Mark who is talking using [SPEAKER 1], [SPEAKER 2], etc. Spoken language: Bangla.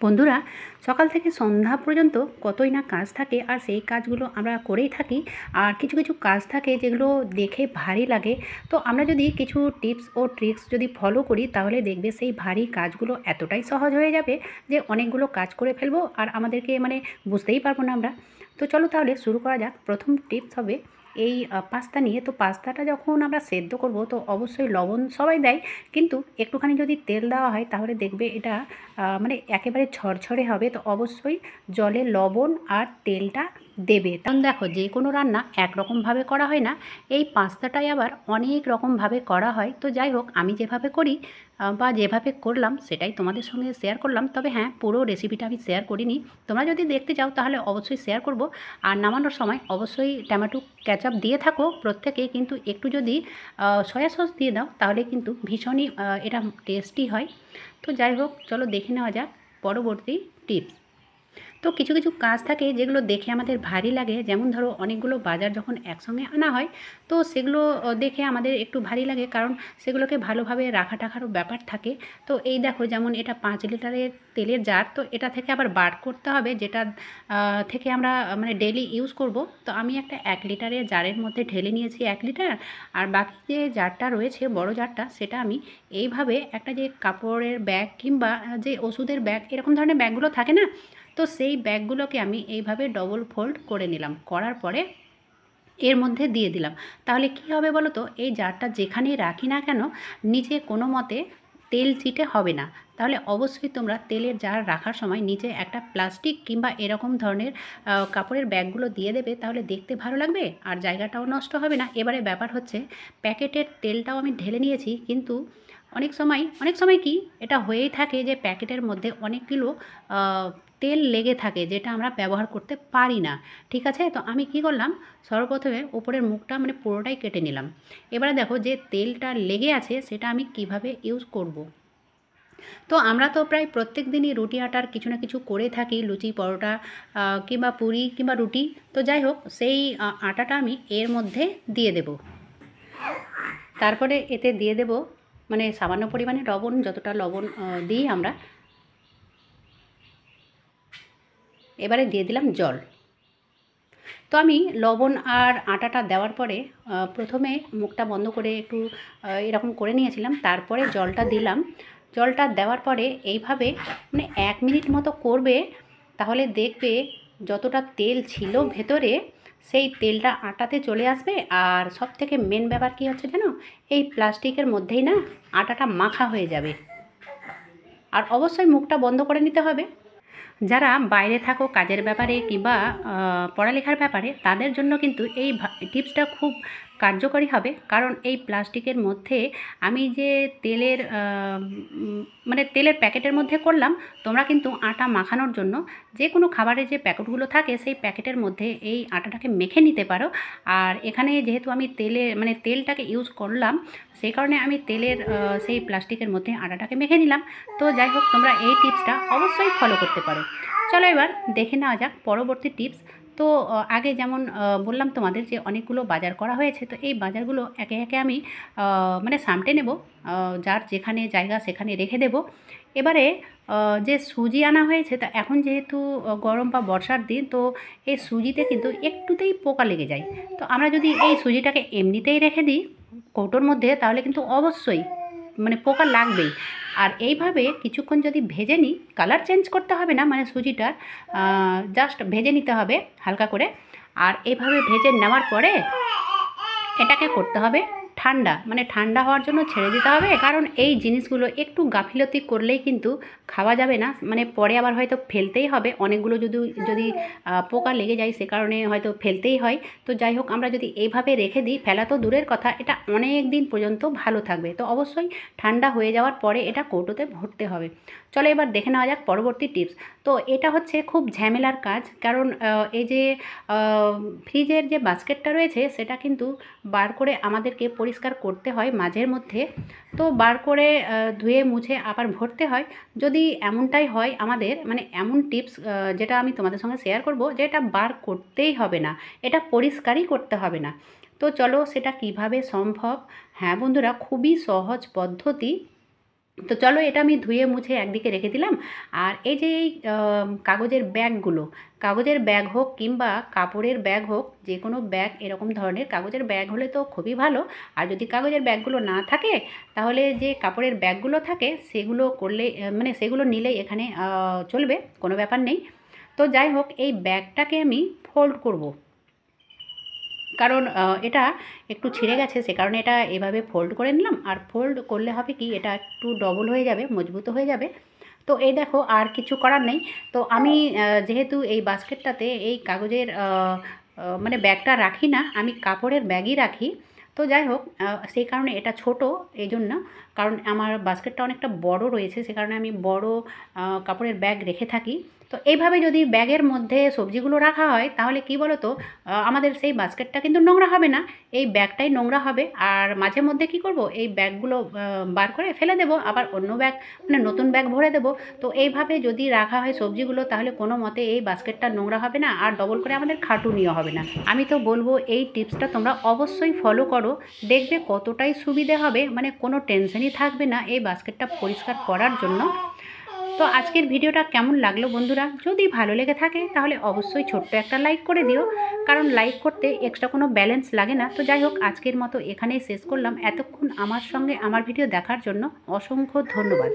[SPEAKER 1] বন্ধুরা, সকাল থেকে সন্ধ্যা পর্যন্ত কতই না কাজ থাকে, আর সেই কাজগুলো আমরা করেই থাকি। আর কিছু কিছু কাজ থাকে যেগুলো দেখে ভারী লাগে। তো আমরা যদি কিছু টিপস ও ট্রিক্স যদি ফলো করি, তাহলে দেখবে সেই ভারী কাজগুলো এতটাই সহজ হয়ে যাবে যে অনেকগুলো কাজ করে ফেলবো, আর আমাদেরকে বুঝতেই পারবো না আমরা। তো চলো তাহলে শুরু করা যাক। প্রথম টিপস হবে এই পাস্তা নিয়ে। তো পাস্তাটা যখন আমরা সেদ্ধ করব, তো অবশ্যই লবণ সবাই দেয়, কিন্তু একটুখানি যদি তেল দেওয়া হয় তাহলে দেখবে এটা একেবারে ঝরঝরে হবে। তো অবশ্যই জলে লবণ আর তেলটা দেবে। কারণ দেখো, যে কোনো রান্না একরকমভাবে করা হয় না, এই পাস্তাটাই আবার অনেক রকমভাবে করা হয়। তো যাই হোক, আমি যেভাবে করি বা যেভাবে করলাম সেটাই তোমাদের সঙ্গে শেয়ার করলাম। তবে হ্যাঁ, পুরো রেসিপিটা আমি শেয়ার করিনি। তোমরা যদি দেখতে চাও তাহলে অবশ্যই শেয়ার করব। আর নামানোর সময় অবশ্যই টমেটো কেচাপ দিয়ে থাকো প্রত্যেকে, কিন্তু একটু যদি সয়া সস দিয়ে দাও তাহলে কিন্তু ভীষণই এটা টেস্টি হয়। তো যাই হোক, চলো দেখে নেওয়া যাক পরবর্তী টিপস। তো কিছু কিছু কাজ থাকে যেগুলো দেখে আমাদের ভারী লাগে, যেমন ধরো অনেকগুলো বাজার যখন একসঙ্গে আনা হয়, তো সেগুলো দেখে আমাদের একটু ভারী লাগে, কারণ সেগুলোকে ভালোভাবে রাখা টাখারও ব্যাপার থাকে। তো এই দেখো, যেমন এটা 5 লিটারের তেলের জার, তো এটা থেকে আবার বার করতে হবে, যেটা থেকে আমরা ডেলি ইউজ করব। তো আমি একটা 1 লিটারের জারের মধ্যে ঢেলে নিয়েছি 1 লিটার, আর বাকি যে জারটা রয়েছে বড় জারটা, সেটা আমি এইভাবে একটা যে কাপড়ের ব্যাগ কিংবা যে ওষুধের ব্যাগ, এরকম ধরনের ব্যাগগুলো থাকে না, তো সেই ব্যাগগুলোকে আমি এইভাবে ডবল ফোল্ড করে নিলাম, করার পরে এর মধ্যে দিয়ে দিলাম। তাহলে কি হবে বলো তো, এই জারটা যেখানেই রাখি না কেন, নিচে কোনো মতে তেল ছিটে হবে না। তাহলে অবশ্যই তোমরা তেলের জার রাখার সময় নিচে একটা প্লাস্টিক কিংবা এরকম ধরনের কাপড়ের ব্যাগগুলো দিয়ে দেবে, তাহলে দেখতে ভালো লাগবে আর জায়গাটাও নষ্ট হবে না। এবারে ব্যাপার হচ্ছে, প্যাকেটের তেলটাও আমি ঢেলে নিয়েছি, কিন্তু অনেক সময় কি এটা হয়েই থাকে যে প্যাকেটের মধ্যে অনেকগুলো তেল লেগে থাকে, যেটা আমরা ব্যবহার করতে পারি না। ঠিক আছে, তো আমি কি করলাম, সর্বপ্রথমে উপরের মুখটা পুরোটাই কেটে নিলাম। এবারে দেখো, যে তেলটা লেগে আছে সেটা আমি কিভাবে ইউজ করব। তো আমরা তো প্রায় প্রত্যেক দিনই রুটি আটার কিছু না কিছু করে থাকি, লুচি পরোটা কিংবা পুরি কিংবা রুটি। তো যাই হোক, সেই আটাটা আমি এর মধ্যে দিয়ে দেব। তারপরে এতে দিয়ে দেব সামান্য পরিমাণে লবণ, যতটা লবণ দিই আমরা। এবারে দিয়ে দিলাম জল। তো আমি লবণ আর আটাটা দেওয়ার পরে প্রথমে মুখটা বন্ধ করে একটু এরকম করে নিয়েছিলাম, তারপরে জলটা দিলাম। জলটা দেওয়ার পরে এইভাবে 1 মিনিট মতো করবে, তাহলে দেখবে যতটা তেল ছিল ভেতরে, সেই তেলটা আটাতে চলে আসবে। আর সবথেকে মেন ব্যাপার কী হচ্ছে জানো, এই প্লাস্টিকের মধ্যেই না আটাটা মাখা হয়ে যাবে। আর অবশ্যই মুখটা বন্ধ করে নিতে হবে। যারা বাইরে থাকো কাজের ব্যাপারে কিংবা পড়ালেখার ব্যাপারে, তাদের জন্য কিন্তু এই টিপসটা খুব কার্যকরী হবে। কারণ এই প্লাস্টিকের মধ্যে আমি যে তেলের তেলের প্যাকেটের মধ্যে করলাম, তোমরা কিন্তু আটা মাখানোর জন্য যে কোনো খাবারের যে প্যাকেটগুলো থাকে, সেই প্যাকেটের মধ্যে এই আটাটাকে মেখে নিতে পারো। আর এখানে যেহেতু আমি তেলটাকে ইউজ করলাম, সেই কারণে আমি তেলের সেই প্লাস্টিকের মধ্যে আটাটাকে মেখে নিলাম। তো যাই হোক, তোমরা এই টিপসটা অবশ্যই ফলো করতে পারো। চলো এবার দেখে নেওয়া যাক পরবর্তী টিপস। তো আগে যেমন বললাম তোমাদের যে অনেকগুলো বাজার করা হয়েছে, তো এই বাজারগুলো একে একে আমি সামটে নেব, যার যেখানে জায়গা সেখানে রেখে দেব। এবারে যে সুজি আনা হয়েছে, তা এখন যেহেতু গরম বা বর্ষার দিন, তো এই সুজিতে কিন্তু একটুতেই পোকা লেগে যায়। তো আমরা যদি এই সুজিটাকে এমনিতেই রেখে দিই কৌটোর মধ্যে, তাহলে কিন্তু অবশ্যই পোকা লাগবেই। আর এইভাবে কিছুক্ষণ যদি ভেজে নিই, কালার চেঞ্জ করতে হবে না, সুজিটার জাস্ট ভেজে নিতে হবে হালকা করে। আর এইভাবে ভেজে নেওয়ার পরে এটাকে করতে হবে ঠান্ডা, ঠান্ডা হওয়ার জন্য ছেড়ে দিতে হবে। কারণ এই জিনিসগুলো একটু গাফিলতি করলেই কিন্তু খাওয়া যাবে না, পরে আবার হয়তো ফেলতেই হবে। অনেকগুলো যদি যদি পোকা লেগে যায়, সে কারণে হয়তো ফেলতেই হয়। তো যাই হোক, আমরা যদি এইভাবে রেখে দিই, ফেলা তো দূরের কথা, এটা অনেক দিন পর্যন্ত ভালো থাকবে। তো অবশ্যই ঠান্ডা হয়ে যাওয়ার পরে এটা কৌটোতে ভরতে হবে। চলো এবার দেখে নেওয়া যাক পরবর্তী টিপস। তো এটা হচ্ছে খুব ঝামেলার কাজ, কারণ এই যে ফ্রিজের যে বাস্কেটটা রয়েছে, সেটা কিন্তু বার করে আমাদেরকে পরিষ্কার করতে হয় মাঝের মধ্যে। তো বার করে ধুয়ে মুছে আবার ভরতে হয়। যদি এমনটাই হয় আমাদের, এমন টিপস যেটা আমি তোমাদের সঙ্গে শেয়ার করব, যে এটা বার করতেই হবে না, এটা পরিষ্কারই করতে হবে না। তো চলো সেটা কিভাবে সম্ভব। হ্যাঁ বন্ধুরা, খুবই সহজ পদ্ধতি। তো চলো এটা আমি ধুয়ে মুছে একদিকে রেখে দিলাম। আর এই যে এই কাগজের ব্যাগগুলো, কাগজের ব্যাগ হোক কিংবা কাপড়ের ব্যাগ হোক, যে কোনো ব্যাগ এরকম ধরনের কাগজের ব্যাগ হলে তো খুবই ভালো। আর যদি কাগজের ব্যাগগুলো না থাকে তাহলে যে কাপড়ের ব্যাগগুলো থাকে সেগুলো করলে মানে সেগুলো নিলেই এখানে চলবে, কোনো ব্যাপার নেই। তো যাই হোক এই ব্যাগটাকে আমি ফোল্ড করব, কারণ এটা একটু ছিঁড়ে গেছে, সে কারণে এটা এভাবে ফোল্ড করে নিলাম। আর ফোল্ড করলে হবে কি, এটা একটু ডবল হয়ে যাবে, মজবুত হয়ে যাবে। তো এই দেখো আর কিছু করার নেই। তো আমি যেহেতু এই বাস্কেটটাতে এই কাগজের মানে ব্যাগটা রাখি না, আমি কাপড়ের ব্যাগই রাখি। তো যাই হোক সেই কারণে এটা ছোট এই জন্য, কারণ আমার বাস্কেটটা অনেকটা বড় রয়েছে, সে কারণে আমি বড় কাপড়ের ব্যাগ রেখে থাকি। তো এইভাবে যদি ব্যাগের মধ্যে সবজিগুলো রাখা হয় তাহলে কি বলো তো, আমাদের সেই বাস্কেটটা কিন্তু নোংরা হবে না, এই ব্যাগটাই নোংরা হবে। আর মাঝে মধ্যে কি করব, এই ব্যাগগুলো বার করে ফেলে দেবো, আবার অন্য ব্যাগ মানে নতুন ব্যাগ ভরে দেবো। তো এইভাবে যদি রাখা হয় সবজিগুলো তাহলে কোনো মতে এই বাস্কেটটা নোংরা হবে না, আর ডবল করে আমাদের খাটুনিও হবে না। আমি তো বলবো এই টিপসটা তোমরা অবশ্যই ফলো করো, দেখবে কতটাই সুবিধে হবে, মানে কোনো টেনশনই থাকবে না এই বাস্কেটটা পরিষ্কার করার জন্য। তো আজকের ভিডিওটা কেমন লাগলো বন্ধুরা, যদি ভালো লেগে থাকে তাহলে অবশ্যই ছোট্ট একটা লাইক করে দিও, কারণ লাইক করতে এক্সট্রা কোনো ব্যালেন্স লাগে না। তো যাই হোক আজকের মতো এখানেই শেষ করলাম। এতক্ষণ আমার সঙ্গে আমার ভিডিও দেখার জন্য অসংখ্য ধন্যবাদ।